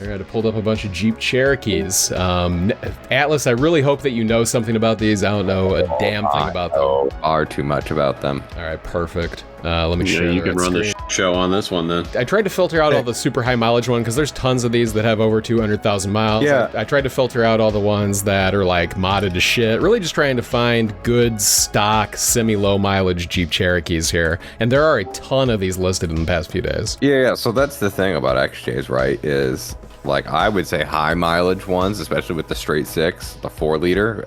All right, I pulled up a bunch of Jeep Cherokees. Atlas, I really hope that you know something about these. I don't know a damn thing about them. Far too much about them. All right, perfect. Let me show you. You can run the show on this one then. I tried to filter out all the super high mileage one because there's tons of these that have over 200,000 miles. Yeah. I tried to filter out all the ones that are like modded to shit. Really just trying to find good stock semi-low mileage Jeep Cherokees here. And there are a ton of these listed in the past few days. Yeah. So that's the thing about XJs, right? Is like I would say high mileage ones, especially with the straight six, the 4 liter.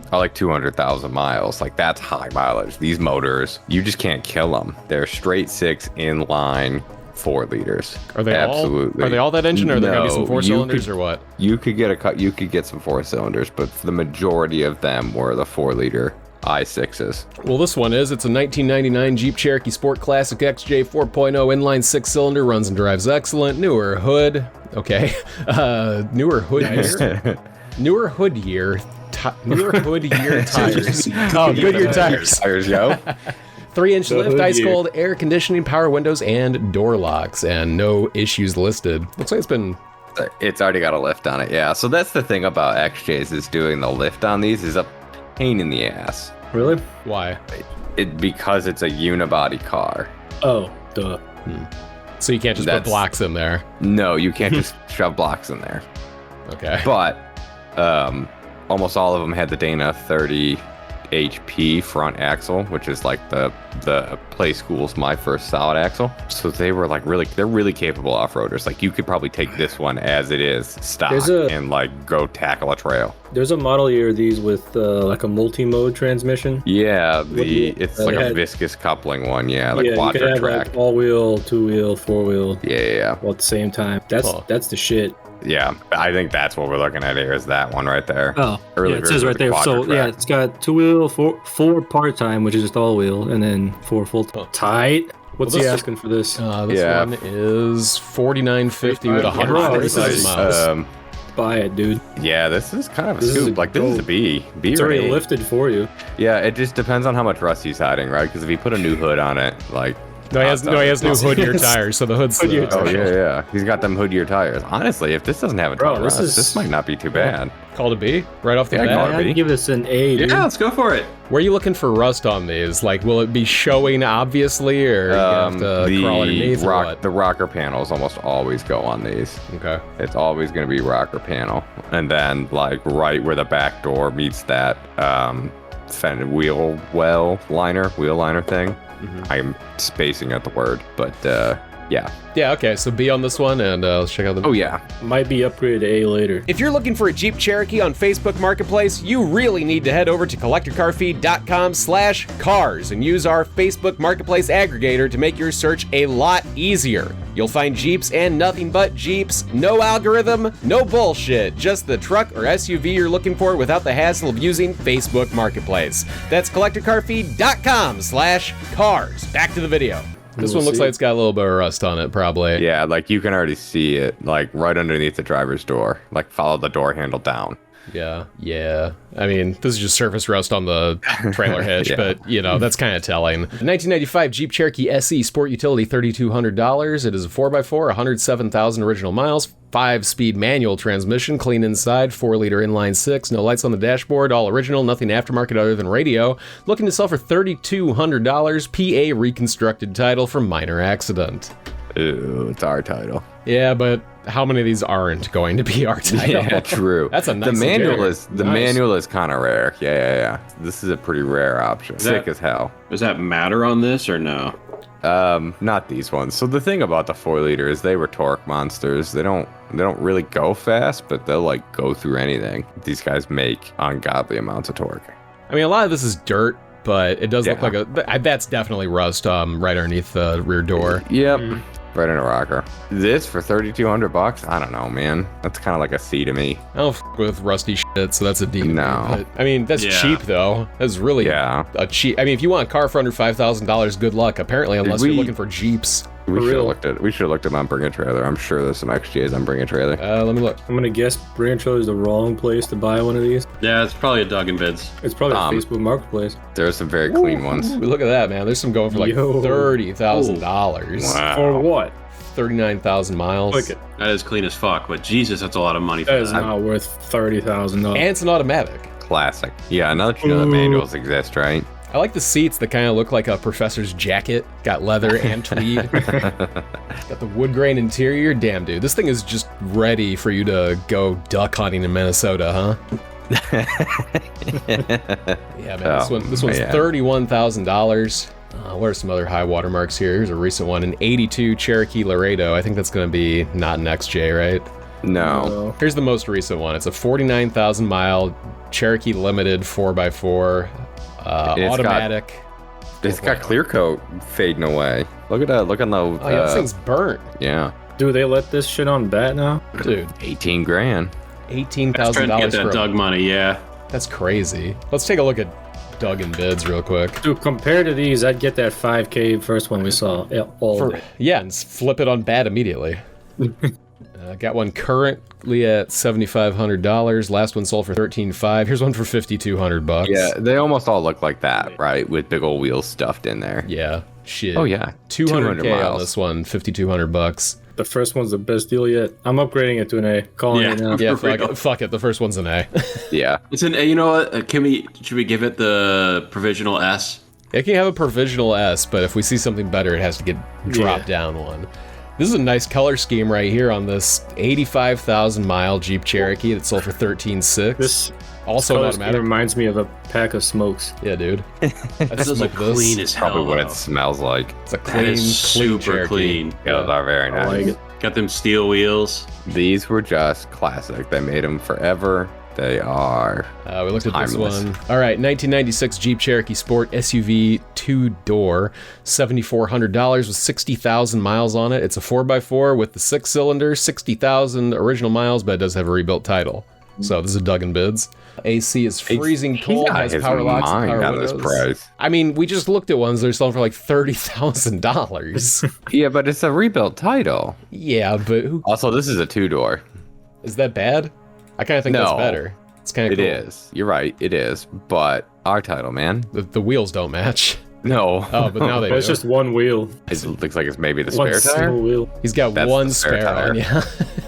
Are like 200,000 miles. Like that's high mileage. These motors, you just can't kill them. They're straight 6 inline 4 liters. Are they absolutely? Are they all that engine, or are there gonna be some 4 cylinders, or what? You could get some 4 cylinders, but the majority of them were the 4 liter i6s. Well, this one is. It's a 1999 Jeep Cherokee Sport Classic XJ 4.0 inline 6-cylinder, runs and drives excellent. Newer hood. Okay. Newer hood year. Newer hood year. Newer hood year tires. Oh, Goodyear tires. Tires, yo. 3-inch lift, ice cold, air conditioning, power windows, and door locks, and no issues listed. Looks like It's already got a lift on it, yeah. So that's the thing about XJs is doing the lift on these is a pain in the ass. Really? Why? Because it's a unibody car. Oh, duh. So you can't just put blocks in there. No, you can't just shove blocks in there. Okay. But almost all of them had the Dana 30 HP front axle, which is like the Play School's My First Solid axle. So they were like they're really capable off-roaders. Like you could probably take this one as it is stock and like go tackle a trail. There's a model year of these with like a multi-mode transmission. Yeah, it's like a viscous coupling one. Yeah, like quadra you could have track. like all-wheel, 2-wheel, 4-wheel. Yeah. All at the same time. That's the shit. Yeah, I think that's what we're looking at here is that one right there. Oh, it says right there. So yeah, it's got 2-wheel, 4 part-time, which is just all-wheel, and then 4 full-time. Tight. What's he asking for this? This one is $49.50 with 130,000 miles. Buy it, dude. Yeah, this is kind of a scoop. This is a B. It's already lifted for you. Yeah, it just depends on how much rust he's hiding, right? Because if you put a new hood on it, like... No, he has new Hoodyear tires, so the hood's... yeah. He's got them Hoodyear tires. Honestly, if this doesn't have a ton of rust, this might not be too bad. Called a B? Right off the bat? I'd give this an A, dude. Yeah, let's go for it. Where are you looking for rust on these? Like, will it be showing obviously, or you have to crawl underneath, or what? The rocker panels almost always go on these. Okay. It's always going to be rocker panel. And then, like, right where the back door meets that wheel liner thing. I'm spacing out the word, but yeah. Yeah, okay, so B on this one, and let's check out the... Oh, yeah. Might be upgraded to A later. If you're looking for a Jeep Cherokee on Facebook Marketplace, you really need to head over to collectorcarfeed.com/cars and use our Facebook Marketplace aggregator to make your search a lot easier. You'll find Jeeps and nothing but Jeeps, no algorithm, no bullshit, just the truck or SUV you're looking for without the hassle of using Facebook Marketplace. That's collectorcarfeed.com/cars. Back to the video. This one looks like it's got a little bit of rust on it, probably. Yeah, like you can already see it, like right underneath the driver's door. Like follow the door handle down. Yeah. I mean, this is just surface rust on the trailer hitch, but, you know, that's kind of telling. 1995 Jeep Cherokee SE Sport Utility, $3,200. It is a 4x4, 107,000 original miles, 5-speed manual transmission, clean inside, 4-liter inline 6, no lights on the dashboard, all original, nothing aftermarket other than radio. Looking to sell for $3,200, PA reconstructed title from minor accident. Ooh, it's our title. Yeah, but how many of these aren't going to be our title? Yeah, true. That's a nice The manual is kind of rare. Yeah. This is a pretty rare option. Sick as hell. Does that matter on this or no? Not these ones. So the thing about the 4-liter is they were torque monsters. They don't really go fast, but they'll like go through anything. These guys make ungodly amounts of torque. I mean, a lot of this is dirt, but it does look like that's definitely rust right underneath the rear door. Yep. Right in a rocker. This for $3,200? I don't know, man. That's kind of like a C to me. I don't f with rusty shit, so that's a D. No. But, I mean, that's cheap, though. That's really a cheap... I mean, if you want a car for under $5,000, good luck, apparently, unless you're looking for Jeeps. We should have looked at them on Bring a Trailer. I'm sure there's some XJs on Bring a Trailer. Let me look. I'm going to guess Bring a Trailer is the wrong place to buy one of these. Yeah, it's probably a Dug and Bids. It's probably a Facebook Marketplace. There's some very clean ones. Look at that, man. There's some going for like $30,000. Wow. For what? 39,000 miles. Okay. That is clean as fuck, but Jesus, that's a lot of money for That is not worth $30,000. And it's an automatic. Classic. Yeah, now that you know that manuals exist, right? I like the seats that kind of look like a professor's jacket. Got leather and tweed. Got the wood grain interior. Damn, dude, this thing is just ready for you to go duck hunting in Minnesota, huh? Yeah, man, this one's $31,000. What are some other high watermarks here? Here's a recent one, an 82 Cherokee Laredo. I think that's going to be not an XJ, right? No. Here's the most recent one. It's a 49,000 mile Cherokee Limited 4x4 automatic. It's got clear coat fading away. Look at that. Look on the. Oh yeah, this thing's burnt. Yeah. Do they let this shit on bat now? Dude, 18 grand. $18,000 trying to get that Doug money, yeah. That's crazy. Let's take a look at Doug and bids real quick. Dude, compared to these, I'd get that 5K first one we saw. Yeah, and flip it on bat immediately. Got one currently at $7,500. Last one sold for $13,500. Here's one for $5,200. Yeah, they almost all look like that, right? With big old wheels stuffed in there. Yeah, shit. Oh yeah, 200K on this one, $5,200. The first one's the best deal yet. I'm upgrading it to an A. Calling it now. Yeah, fuck it. The first one's an A. Yeah. It's an A. You know what? Should we give it the provisional S? It can have a provisional S, but if we see something better, it has to get dropped down one. This is a nice color scheme right here on this 85,000 mile Jeep Cherokee that sold for $13,600. This also an automatic. Reminds me of a pack of smokes. Yeah, dude. This is clean as hell. Probably what it smells like. It's a clean, super Cherokee. clean. Yeah, they're very nice. I like it. Got them steel wheels. These were just classic. They made them forever. They are we looked at timeless. this one. All right, 1996 Jeep Cherokee Sport SUV 2-door, $7,400 with 60,000 miles on it. It's a 4x4 with the 6-cylinder, 60,000 original miles, but it does have a rebuilt title. So this is a Doug and bids. AC is freezing cold, has power locks and power windows. This price. I mean, we just looked at ones that are selling for like $30,000. Yeah, but it's a rebuilt title. Yeah, but who... Also, this is a 2-door. Is that bad? I kind of think that's better. It's kind of cool. It is. You're right. It is. But our title, man. The wheels don't match. No. Oh, but now they do. It's just one wheel. It looks like it's maybe the One spare tire. single wheel. He's got one spare on, yeah.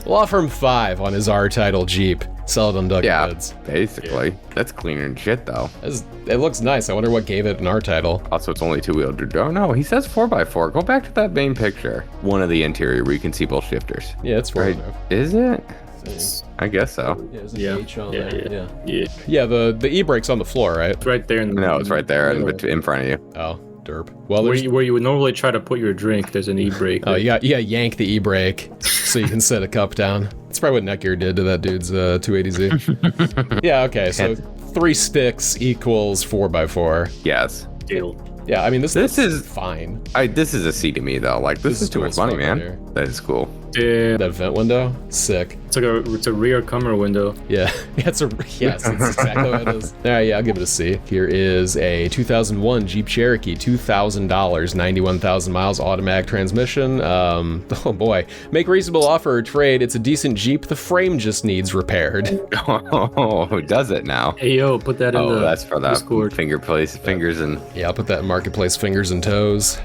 We'll offer him 5 on his R-Title Jeep. Sell it on Doug and bids. Basically. That's cleaner than shit, though. It looks nice. I wonder what gave it an R-Title. Also, it's only 2-wheel. Oh, no. He says 4x4. Go back to that main picture. One of the interior where you can see both shifters. Yeah, it's 4 right. Is it? I guess so. Yeah, there's an H on there. Yeah. Yeah, the e-brake's on the floor, right? It's right there. No, it's right there in front of you. Oh, derp. Well, where you would normally try to put your drink, there's an e-brake. Oh, you got yank the e-brake so you can set a cup down. That's probably what Netgear did to that dude's 280Z. Yeah, okay, so 3 sticks equals 4x4. Yes. Deal. Yeah, I mean, this is fine. This is a C to me, though. Like, this is too much money, man. Here. That is cool. Yeah. That vent window, sick. It's a rear comer window. Yeah, it's exactly what it is. All right, yeah, I'll give it a C. Here is a 2001 Jeep Cherokee, $2,000, 91,000 miles, automatic transmission. Oh boy, make reasonable offer or trade. It's a decent Jeep. The frame just needs repaired. Oh, does it now? Hey yo, put that in the. Oh, that's for that Discord. fingers and. Yeah, I'll put that in marketplace fingers and toes.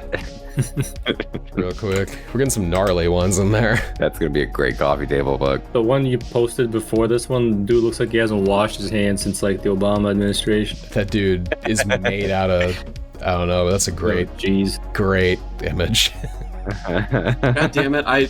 Real quick. We're getting some gnarly ones in there. That's gonna be a great coffee table book. The one you posted before this one, dude looks like he hasn't washed his hands since like the Obama administration. That dude is made out of, I don't know, that's a great image. God damn it. I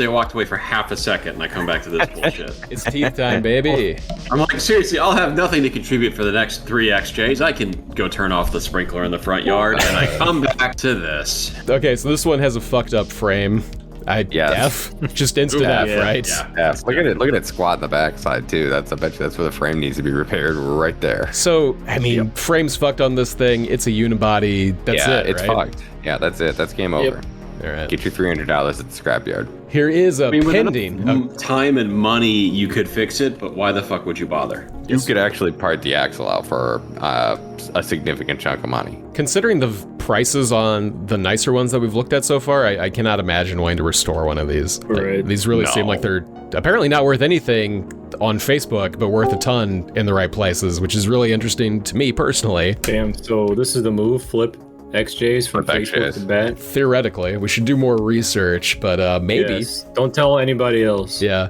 walked away for half a second and I come back to this bullshit. It's teeth time, baby. I'm like, seriously, I'll have nothing to contribute for the next 3 XJs. I can go turn off the sprinkler in the front yard and I come back to this. Okay, so this one has a fucked up frame. F? Just instant F, right? Yeah. Look at it squat in the backside too. I bet you that's where the frame needs to be repaired right there. So, I mean, frame's fucked on this thing. It's a unibody. That's it, it's right? fucked. Yeah, that's it. That's game over. All right. Get your $300 at the scrapyard. Here is a pending. With time and money, you could fix it, but why the fuck would you bother? You could actually part the axle out for a significant chunk of money. Considering the prices on the nicer ones that we've looked at so far, I cannot imagine wanting to restore one of these. Right. Like, these really seem like they're apparently not worth anything on Facebook, but worth a ton in the right places, which is really interesting to me personally. Damn, so this is the move, flip XJs from Facebook to bet? Theoretically, we should do more research, but maybe. Yes. Don't tell anybody else. Yeah.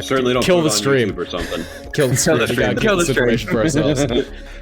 Certainly don't kill put the it on stream YouTube or something. Kill the stream. We gotta get this information for ourselves.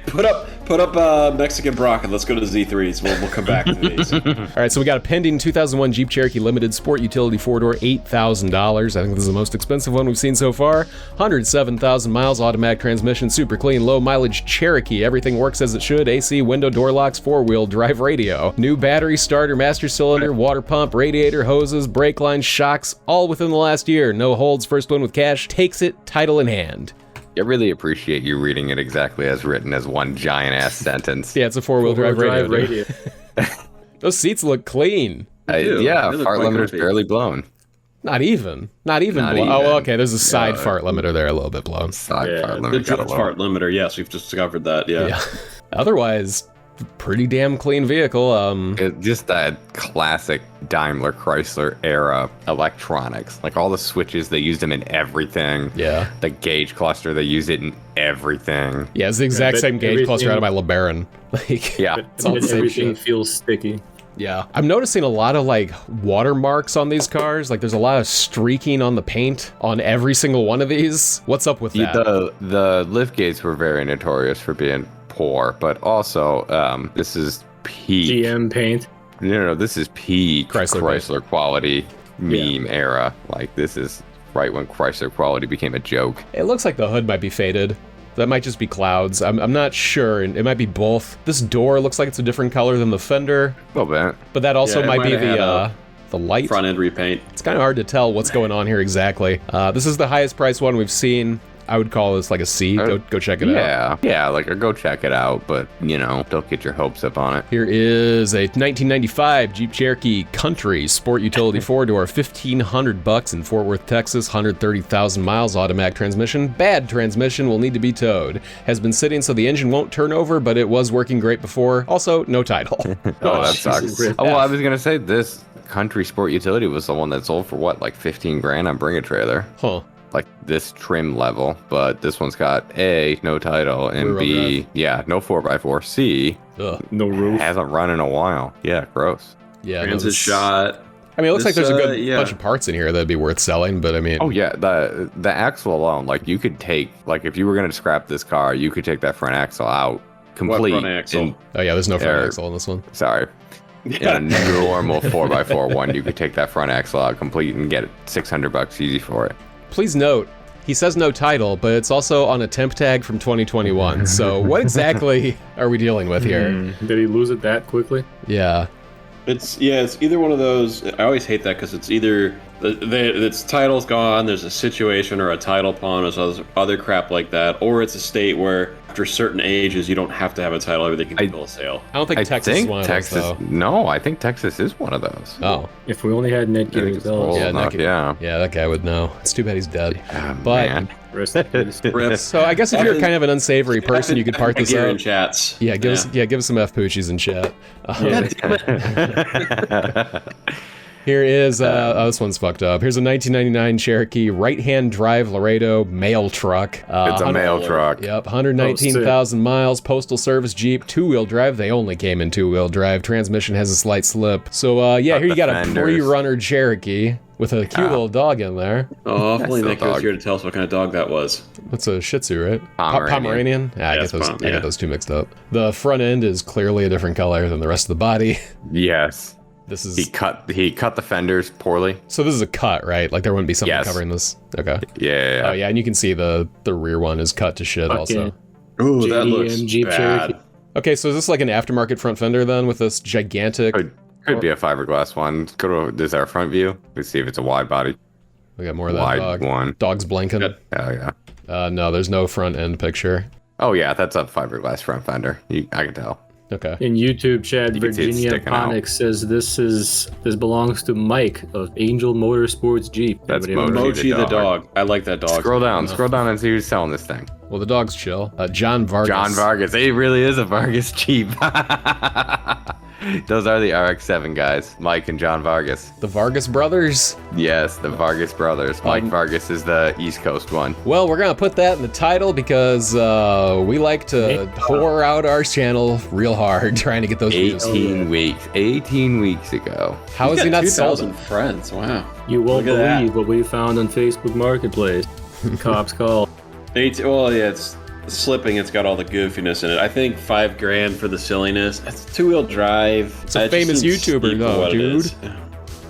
Put up Mexican Brock and let's go to the Z3s. We'll come back to these. All right, so we got a pending 2001 Jeep Cherokee Limited Sport Utility 4-door, $8,000. I think this is the most expensive one we've seen so far. 107,000 miles, automatic transmission, super clean, low mileage Cherokee. Everything works as it should. AC, window, door locks, 4-wheel drive radio. New battery, starter, master cylinder, water pump, radiator, hoses, brake lines, shocks, all within the last year. No holds, first one with cash, takes it, title in hand. I really appreciate you reading it exactly as written as one giant-ass sentence. Yeah, it's a 4-wheel drive radio. Those seats look clean. Yeah, fart limiter's barely blown. Not even blown. Oh, okay, there's a side fart limiter there, a little bit blown. Fart limiter. The drip fart limiter, yes, we've discovered that, yeah. Otherwise, pretty damn clean vehicle. Just that classic Daimler Chrysler era electronics. Like all the switches, they used them in everything. Yeah. The gauge cluster, they used it in everything. Yeah, it's the exact same gauge cluster out of my LeBaron. It's all the same everything shit. feels sticky. Yeah. I'm noticing a lot of like watermarks on these cars. Like there's a lot of streaking on the paint on every single one of these. What's up with that? The lift gates were very notorious for being poor, but also this is peak GM paint. No, this is peak Chrysler quality meme era. Like this is right when Chrysler quality became a joke. It looks like the hood might be faded. That might just be clouds. I'm not sure. It might be both. This door looks like it's a different color than the fender. A little bit. But that also might be the light. Front end repaint. It's kind of hard to tell what's going on here exactly. This is the highest priced one we've seen. I would call this like a C. Go check it out. Yeah, like go check it out, but don't get your hopes up on it. Here is a 1995 Jeep Cherokee Country Sport Utility 4-door, $1,500 in Fort Worth, Texas, 130,000 miles, automatic transmission. Bad transmission, will need to be towed. Has been sitting so the engine won't turn over, but it was working great before. Also, no title. Oh, that sucks. Well, I was gonna say this Country Sport Utility was the one that sold for what, like $15,000 on Bring a Trailer. Huh. Like this trim level, but this one's got A, no title, and B, no 4x4. C, no roof. Hasn't run in a while. Yeah, gross. Yeah, Transit shot. I mean, it looks like there's a good bunch of parts in here that'd be worth selling, but I mean... Oh, yeah, the axle alone, like you could take, like if you were going to scrap this car, you could take that front axle out complete. What front axle? Oh, yeah, there's no front axle in this one. Sorry. In a normal 4x4 one, you could take that front axle out complete and get $600 easy for it. Please note, he says no title, but it's also on a temp tag from 2021. So what exactly are we dealing with here? Did he lose it that quickly? Yeah. It's either one of those. I always hate that because it's either its title's gone, there's a situation or a title pawn, or other crap like that, or it's a state where after certain ages you don't have to have a title, everything can bill a sale. I don't think Texas is one of those, though. No, I think Texas is one of those. Oh. If we only had Ned Gibbons. Yeah, that guy would know. It's too bad he's dead. But man. So I guess if you're kind of an unsavory person, you could part this out. In chats. Yeah, give us some F poochies in chat. Here is this one's fucked up. Here's a 1999 Cherokee right-hand drive Laredo mail truck. It's a mail truck. Yep, 119,000 miles. Postal Service Jeep, 2-wheel drive. They only came in 2-wheel drive. Transmission has a slight slip. So here you got a pre-runner Cherokee with a cute little dog in there. Oh, hopefully Nick was here to tell us what kind of dog that was. That's a Shih Tzu, right? Pomeranian. Yeah, I get those two mixed up. The front end is clearly a different color than the rest of the body. Yes. This is he cut the fenders poorly. So this is a cut, right? Like there wouldn't be something covering this. Okay. Yeah. Oh yeah, and you can see the rear one is cut to shit also. Ooh, that looks Jeep bad. Cherokee. Okay, so is this like an aftermarket front fender then with this gigantic? Could be a fiberglass one. This is our front view. Let's see if it's a wide body. We got more of that wide dog. One. Dog's blinking. Oh yeah. No, there's no front end picture. Oh yeah, that's a fiberglass front fender. I can tell. Okay. In YouTube chat, You can see it Virginia sticking out. Ponic says this belongs to Mike of Angel Motorsports Jeep. That's Anybody know? Mochi the dog. I like that dog. Scroll down and see who's selling this thing. Well, the dog's chill. John Vargas. John Vargas. It really is a Vargas Jeep. Those are the RX-7 guys, Mike and John Vargas. The Vargas brothers? Yes, the Vargas brothers. Mike Vargas is the East Coast one. Well, we're going to put that in the title because we like to whore out our channel real hard trying to get those views. 18 weeks ago. How is he not sold? 2,000 friends, wow. You won't believe what we found on Facebook Marketplace. Cops call. Well, yeah, it's slipping. It's got all the goofiness in it. I think $5,000 for the silliness. It's two-wheel drive. It's a famous YouTuber, though, dude.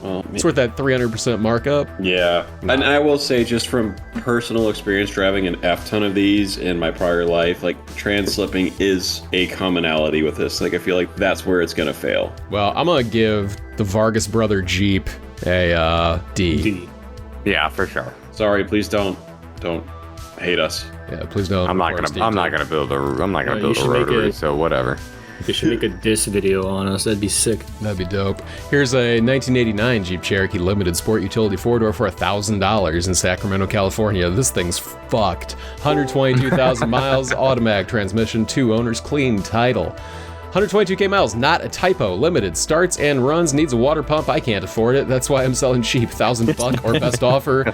Well, it's worth that 300% markup. Yeah, and I will say, just from personal experience driving an F-ton of these in my prior life, like trans-slipping is a commonality with this. Like, I feel like that's where it's gonna fail. Well, I'm gonna give the Vargas brother Jeep a D. Yeah, for sure. Sorry, please don't hate us. Yeah, please don't. I'm not gonna build a rotary, so whatever. You should make a diss video on us. That'd be sick. That'd be dope. Here's a 1989 Jeep Cherokee Limited Sport Utility 4-door for $1,000 in Sacramento, California. This thing's fucked. 122,000 miles, automatic transmission, 2 owners, clean title. 122k miles, not a typo. Limited, starts and runs, needs a water pump. I can't afford it. That's why I'm selling cheap. $1,000 or best offer.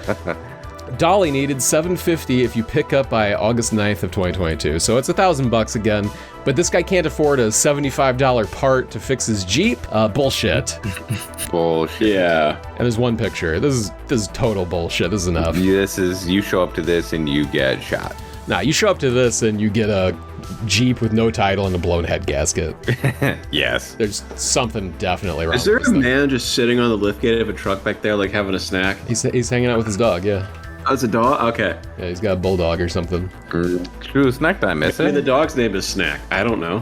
Dolly needed $750 if you pick up by August 9th of 2022. So it's $1,000 again, but this guy can't afford a $75 part to fix his Jeep. Bullshit. Bullshit. Yeah. And there's one picture. This is total bullshit. This is enough. You show up to this and you get shot. Nah, you show up to this and you get a Jeep with no title and a blown head gasket. Yes. There's something definitely wrong. Is there with a this man just sitting on the liftgate of a truck back there, like having a snack? He's hanging out with his dog, yeah. Oh, it's a dog? Okay. Yeah, he's got a bulldog or something. True, snack time, is I mean, it? the dog's name is Snack. I don't know.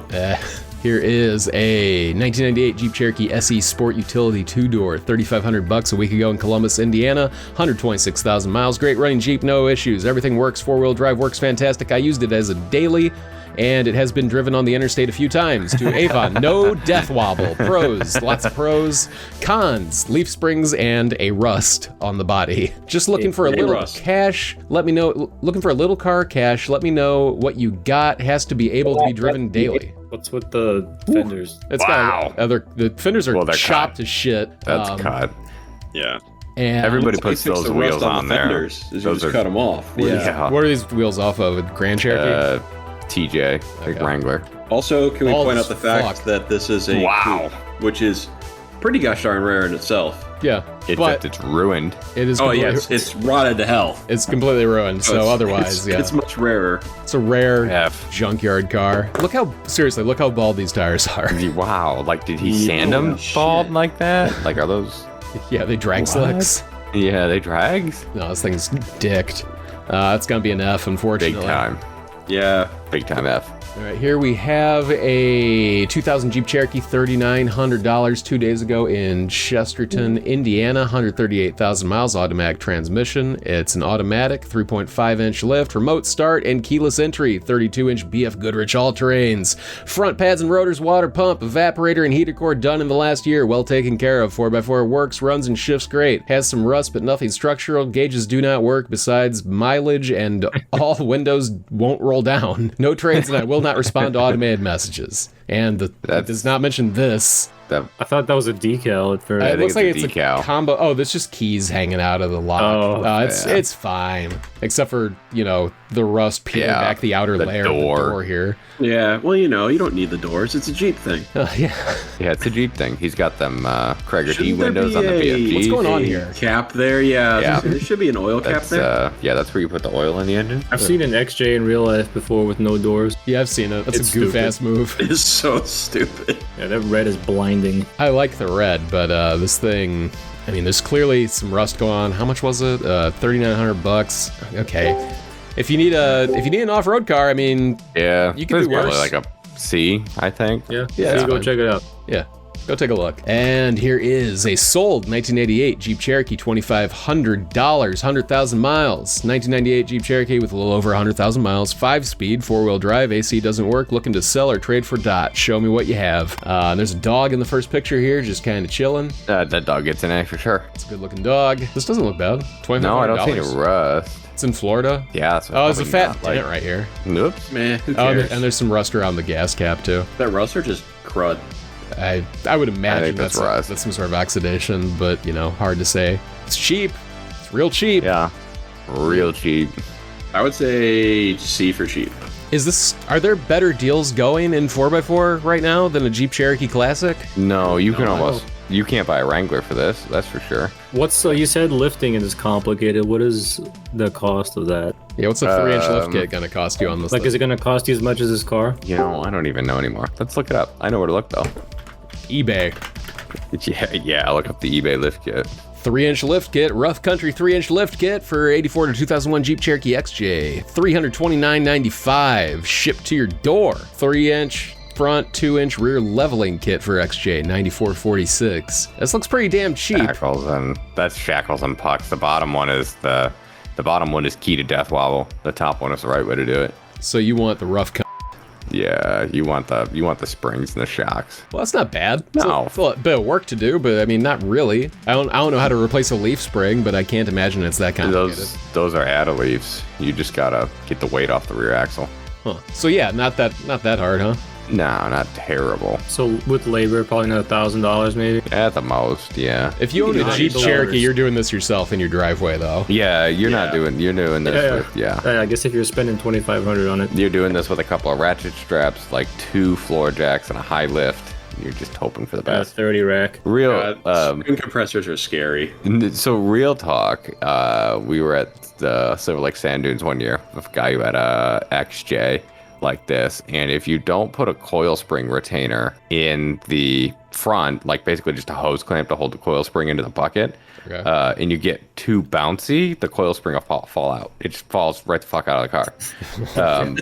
Here is a 1998 Jeep Cherokee SE Sport Utility 2-door, $3,500 a week ago in Columbus, Indiana, 126,000 miles. Great running Jeep, no issues. Everything works. 4-wheel drive works fantastic. I used it as a daily, and it has been driven on the interstate a few times. To Avon, no death wobble. Pros, lots of pros. Cons, leaf springs and a rust on the body. Just looking for a little cash. Let me know. Looking for a little car cash. Let me know what you got. Has to be able to be driven daily. What's with the fenders? It's got the fenders are chopped to shit. That's cut. Yeah. And everybody puts those wheels on there. Those just cut them off. Yeah. What are these wheels off of? A Grand Cherokee? TJ, the Wrangler. Also, can we point out the fact that this is a coupe, which is pretty gosh darn rare in itself. Yeah. Except it's ruined. It is. Oh, yeah, it's rotted to hell. It's completely ruined, so otherwise, it's much rarer. It's a rare junkyard car. Look how bald these tires are. Wow, like did he sand them bald like that? Like are those... Yeah, they drag slicks. Yeah, they drags? No, this thing's dicked. It's gonna be an F, unfortunately. Big time. Yeah. Big time F. All right, here we have a 2000 Jeep Cherokee, $3,900 2 days ago in Chesterton, Indiana, 138,000 miles, automatic transmission. It's an automatic, 3.5-inch lift, remote start, and keyless entry, 32-inch BF Goodrich all-terrains. Front pads and rotors, water pump, evaporator, and heater core done in the last year. Well taken care of. 4x4 works, runs, and shifts great. Has some rust, but nothing structural. Gauges do not work besides mileage, and all windows won't roll down. No trades, and I will not respond to automated messages. And it does not mention this. I thought that was a decal at first. It looks like it's a combo. Oh, there's just keys hanging out of the lock. It's fine, except for the rust peeling back the outer layer of the door here. Yeah, well, you don't need the doors. It's a Jeep thing. Yeah, it's a Jeep thing. He's got them Craig T windows on the BFG. What's going on here? Cap there, yeah. There should be an oil cap there. Yeah, that's where you put the oil in the engine. I've seen an XJ in real life before with no doors. Yeah, I've seen it. That's a goof-ass move. It's so stupid. Yeah, that red is blinding. I like the red, but this thing, I mean, there's clearly some rust going on. How much was it? $3,900. Okay. If you need an off-road car, I mean, you can do worse. Like a C, I think. Yeah. Go check it out. Yeah. Go take a look. And here is a sold 1988 Jeep Cherokee, $2,500, 100,000 miles. 1998 Jeep Cherokee with a little over 100,000 miles, 5-speed, 4-wheel drive, AC doesn't work, looking to sell or trade for dot. Show me what you have. And there's a dog in the first picture here, just kind of chilling. That dog gets an A for sure. It's a good-looking dog. This doesn't look bad. $2,500. No, I don't see any rust. It's in Florida. Yeah. There's a fat dent right here. Oops. Man, who cares? And there's some rust around the gas cap too. That rust or just crud? I would imagine that's some sort of oxidation, but, you know, hard to say. It's cheap. It's real cheap. Yeah, real cheap. I would say C for cheap. Are there better deals going in 4x4 right now than a Jeep Cherokee Classic? No, you can't buy a Wrangler for this, that's for sure. You said lifting is complicated. What is the cost of that? Yeah, what's a 3-inch lift kit gonna cost you on this? Like, is it gonna cost you as much as this car? You know, I don't even know anymore. Let's look it up. I know where to look though. eBay. Yeah, look up the eBay lift kit. 3-inch lift kit, rough country 3-inch lift kit for 84 to 2001 Jeep Cherokee XJ, $329.95, shipped to your door. 3-inch front, 2-inch rear leveling kit for XJ, $94.46. This looks pretty damn cheap. That's shackles and pucks. The bottom one is key to death wobble. The top one is the right way to do it. So you want the rough country? Yeah, you want the springs and the shocks. Well, that's not bad. No, it's a bit of work to do, but I mean, not really. I don't know how to replace a leaf spring, but I can't imagine it's that complicated. Those are add-a-leaves. You just gotta get the weight off the rear axle. Huh. So yeah, not that hard, huh? No, not terrible. So with labor, probably not $1,000 maybe? At the most, yeah. If you own a Jeep Cherokee, you're doing this yourself in your driveway, though. Yeah, you're doing this with, I guess if you're spending $2,500 on it. You're doing this with a couple of ratchet straps, like 2 floor jacks and a high lift. You're just hoping for the best. 30 rack. Spring compressors are scary. So real talk, we were at the Silver Lake Sand Dunes one year with a guy who had a XJ like this, and if you don't put a coil spring retainer in the front, like basically just a hose clamp to hold the coil spring into the bucket, and you get too bouncy, the coil spring will fall out. It just falls right the fuck out of the car.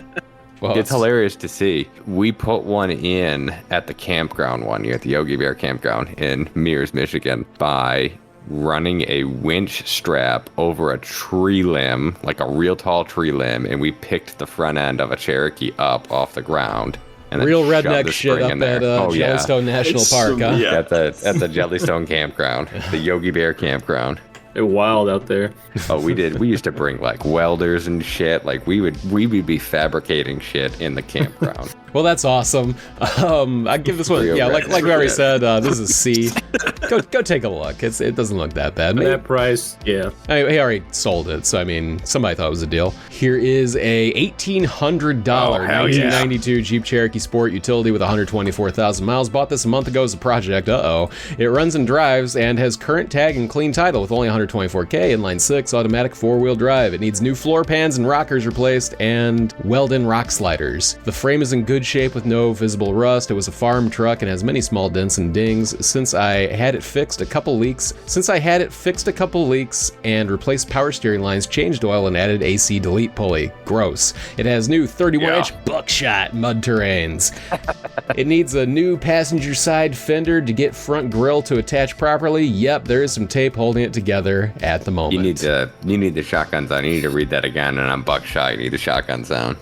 Well, it's hilarious to see. We put one in at the campground one year, at the Yogi Bear campground in Mears, Michigan, by running a winch strap over a tree limb, like a real tall tree limb, and we picked the front end of a Cherokee up off the ground. And real redneck shit up at Jellystone National Park, huh? Yeah. At the Jellystone campground, the Yogi Bear campground. They're wild out there. Oh, we did. We used to bring like welders and shit. Like we would be fabricating shit in the campground. Well, that's awesome. I give this one, like we already said, this is C. Go take a look. It doesn't look that bad. That price, yeah. He already sold it, so I mean, somebody thought it was a deal. Here is a $1,800 1992 Jeep Cherokee Sport utility with 124,000 miles. Bought this a month ago as a project. It runs and drives and has current tag and clean title with only 124K, inline 6, automatic 4-wheel drive. It needs new floor pans and rockers replaced and Weldon rock sliders. The frame is in good shape with no visible rust. It was a farm truck and has many small dents and dings. Since I had it fixed a couple leaks and replaced power steering lines, changed oil, and added AC delete pulley. Gross. It has new 31-inch buckshot mud terrains. It needs a new passenger side fender to get front grille to attach properly. Yep, there is some tape holding it together at the moment. You need the shotgun sound. You need to read that again, and I'm buckshot. You need the shotgun sound.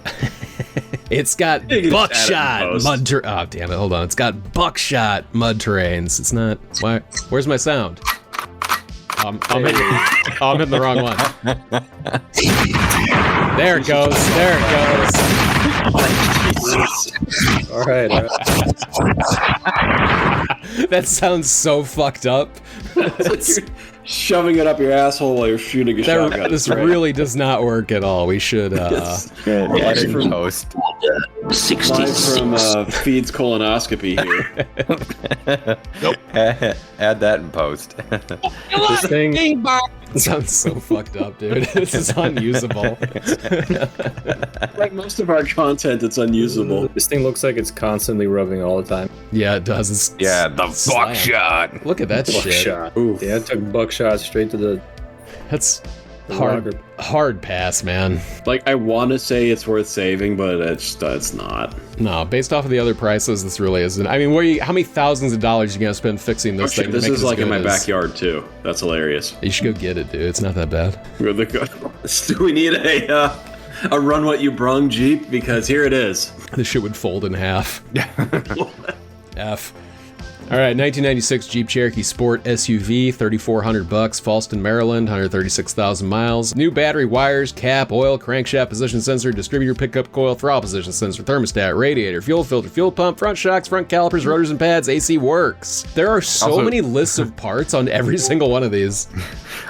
It's got buckshot mud terrains. Oh, damn it. Hold on. It's got buckshot mud terrains. It's not. Why? Where's my sound? I'm hitting the wrong one. There it goes. All right. That sounds so fucked up. It's like you're shoving it up your asshole while you're shooting a shotgun. This really does not work at all. We should edit from post. 66. From Feed's colonoscopy here. Nope. Add that in post. This thing sounds so fucked up, dude. This is unusable. Like most of our content, it's unusable. This thing looks like it's constantly rubbing all the time. Yeah, it does. The buckshot. Look at that shit. Yeah, it took buckshot straight to the. That's hard pass, man. Like, I want to say it's worth saving, but it's not. No, based off of the other prices, this really isn't. I mean, how many thousands of dollars are you gonna spend fixing this thing? This is like in my backyard too. That's hilarious. You should go get it, dude. It's not that bad. Do we need a run what you brung Jeep? Because here it is. This shit would fold in half. F. All right, 1996 Jeep Cherokee Sport SUV, $3,400, Falston, Maryland, 136,000 miles. New battery, wires, cap, oil, crankshaft position sensor, distributor pickup coil, throttle position sensor, thermostat, radiator, fuel filter, fuel pump, front shocks, front calipers, rotors and pads, AC works. There are so many lists of parts on every single one of these.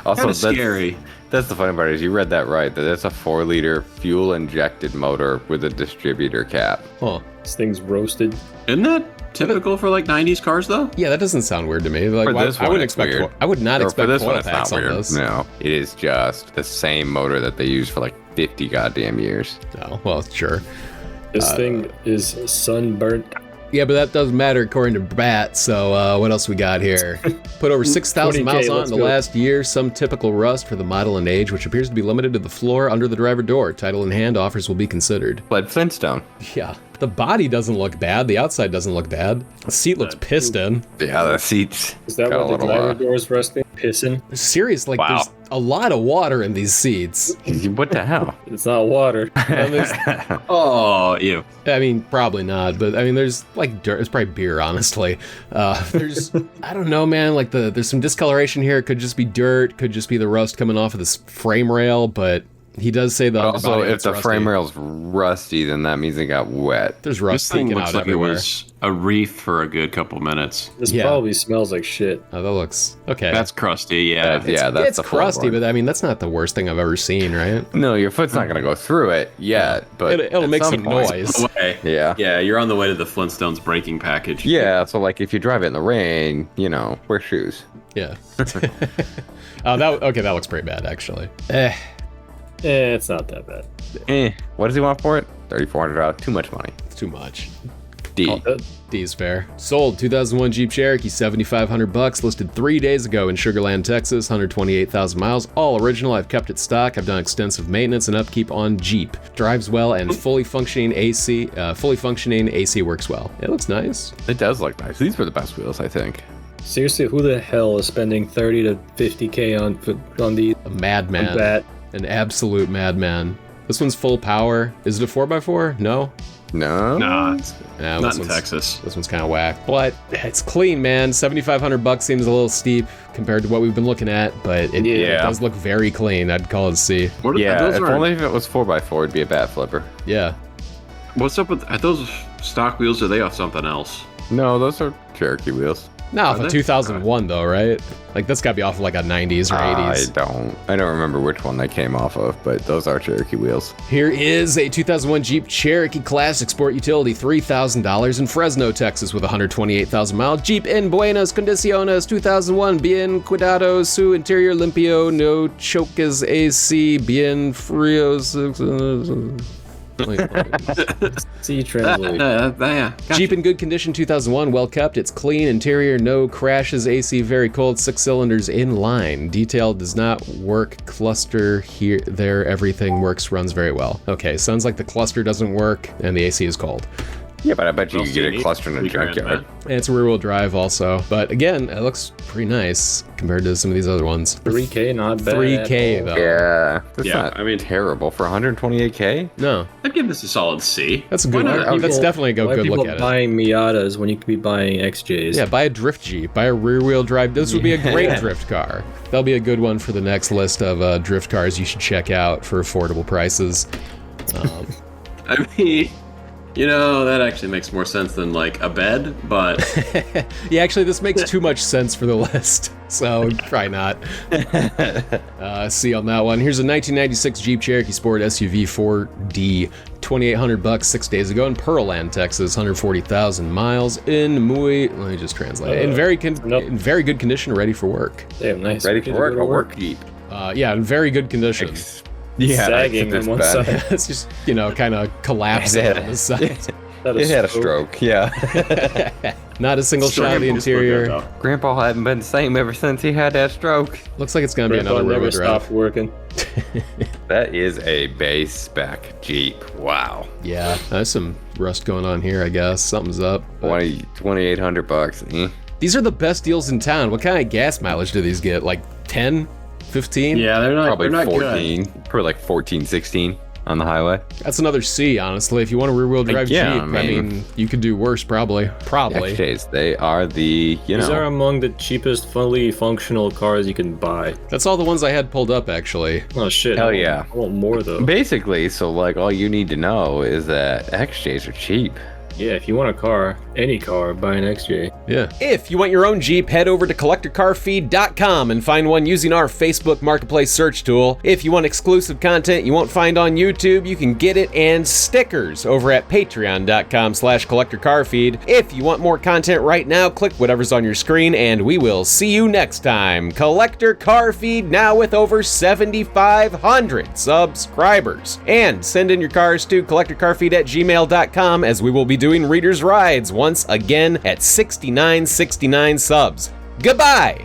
Also, that's scary. That's the funny part is you read that right. That it's a 4-liter fuel-injected motor with a distributor cap. Huh. This thing's roasted. Isn't that typical for like 90s cars though? Yeah, that doesn't sound weird to me. Like, I wouldn't expect. I would not expect this coil one. It's packs not on weird. this. No, it is just the same motor that they used for like 50 goddamn years. Oh, well, sure. This thing is sunburnt. Yeah, but that doesn't matter according to BAT, so what else we got here? Put over 6,000 miles on in the last year, some typical rust for the model and age, which appears to be limited to the floor under the driver door. Title in hand, offers will be considered. Like Flintstone. Yeah, the body doesn't look bad, the outside doesn't look bad. The seat looks piston. Yeah, the seats. Is that what the driver door is resting? Pissing? Serious, like there's a lot of water in these seats. What the hell? It's not water. Oh, you. I mean, probably not, but I mean, there's like dirt. It's probably beer, honestly. There's, I don't know, man. Like there's some discoloration here. It could just be dirt. Could just be the rust coming off of this frame rail. But he does say the also, if the frame rail's rusty, then that means it got wet. There's rust This thing leaking looks out like everywhere. it was a reef for a good couple minutes. This probably smells like shit. Oh, that looks okay. That's crusty, yeah. That's it's crusty, but I mean, that's not the worst thing I've ever seen, right? No, your foot's not gonna go through it yet, but It'll make some noise. Yeah. Yeah, you're on the way to the Flintstones braking package. Yeah, so like if you drive it in the rain, wear shoes. Yeah. That looks pretty bad, actually. It's not that bad. What does he want for it? $3,400. Too much money. It's too much. D. D is fair. Sold 2001 Jeep Cherokee, $7,500, listed 3 days ago in Sugar Land, Texas, 128,000 miles, all original. I've kept it stock. I've done extensive maintenance and upkeep on Jeep. Drives well and fully functioning AC works well. It looks nice. It does look nice. These were the best wheels, I think. Seriously, who the hell is spending 30 to 50K on these? A madman. An absolute madman. This one's full power. Is it a 4x4? No? No. Nah, it's Nah, not in Texas. This one's kind of whack, but it's clean, man. $7,500 seems a little steep compared to what we've been looking at, but it does look very clean. I'd call it a C. If only if it was 4x4, it'd be a bat flipper. Yeah. What's up with those stock wheels? Are they off something else? No, those are Cherokee wheels. Not off of 2001 though, right? Like that's got to be off of like a 90s or 80s. I don't remember which one they came off of, but those are Cherokee wheels. Here is a 2001 Jeep Cherokee Classic Sport Utility, $3,000 in Fresno, Texas, with 128,000 miles. Jeep en buenas condiciones, 2001. Bien cuidado su interior limpio, no choques AC, bien fríos. See, translate. Jeep in good condition, 2001, well kept. It's clean interior, no crashes. AC very cold, 6 cylinders in line. Detail does not work. Cluster here, there, everything works, runs very well. Okay, sounds like the cluster doesn't work and the AC is cold. Yeah, but I bet you could get a cluster in a junkyard. And it's a rear-wheel drive also, but again, it looks pretty nice compared to some of these other ones. 3K, not bad. 3K though. Yeah, that's not I mean, terrible for 128K. No, I'd give this a solid C. that's a good. That's definitely a good look at it. Why people buying Miatas when you could be buying XJs? Yeah, buy a drift Jeep, buy a rear-wheel drive. This would be a great drift car. That'll be a good one for the next list of drift cars you should check out for affordable prices. I mean, that actually makes more sense than like a bed, but yeah, actually, this makes too much sense for the list, so probably not. C on that one. Here's a 1996 Jeep Cherokee Sport SUV 4D, $2,800, 6 days ago in Pearland, Texas, 140,000 miles in let me just translate. In very good condition, ready for work. Damn, nice. Ready for work? A work Jeep. Yeah, in very good condition. Sagging on one side. It's just, kind of collapsing on the side. It had a stroke, yeah. Not a single shot of the interior. Grandpa hadn't been the same ever since he had that stroke. Looks like it's going to be another rear-wheel drive. Stopped working. That is a base spec Jeep. Wow. Yeah, there's some rust going on here, I guess. Something's up. $2,800. These are the best deals in town. What kind of gas mileage do these get? Like 10? 15? Yeah, they're not probably they're not 14. Good. Probably like 14, 16. on the highway. That's another C, honestly. If you want a rear-wheel drive Jeep, I mean, you could do worse, probably. XJs, they are the, These are among the cheapest, fully functional cars you can buy. That's all the ones I had pulled up, actually. Oh, shit. Hell yeah. I want more, though. Basically, so, like, all you need to know is that XJs are cheap. Yeah, if you want a car, any car, buy an XJ. Yeah. If you want your own Jeep, head over to collectorcarfeed.com and find one using our Facebook Marketplace search tool. If you want exclusive content you won't find on YouTube, you can get it and stickers over at patreon.com/collectorcarfeed. If you want more content right now, click whatever's on your screen and we will see you next time. Collector Car Feed, now with over 7,500 subscribers. And send in your cars to collectorcarfeed@gmail.com as we will be doing Reader's Rides once again at 6969 subs. Goodbye!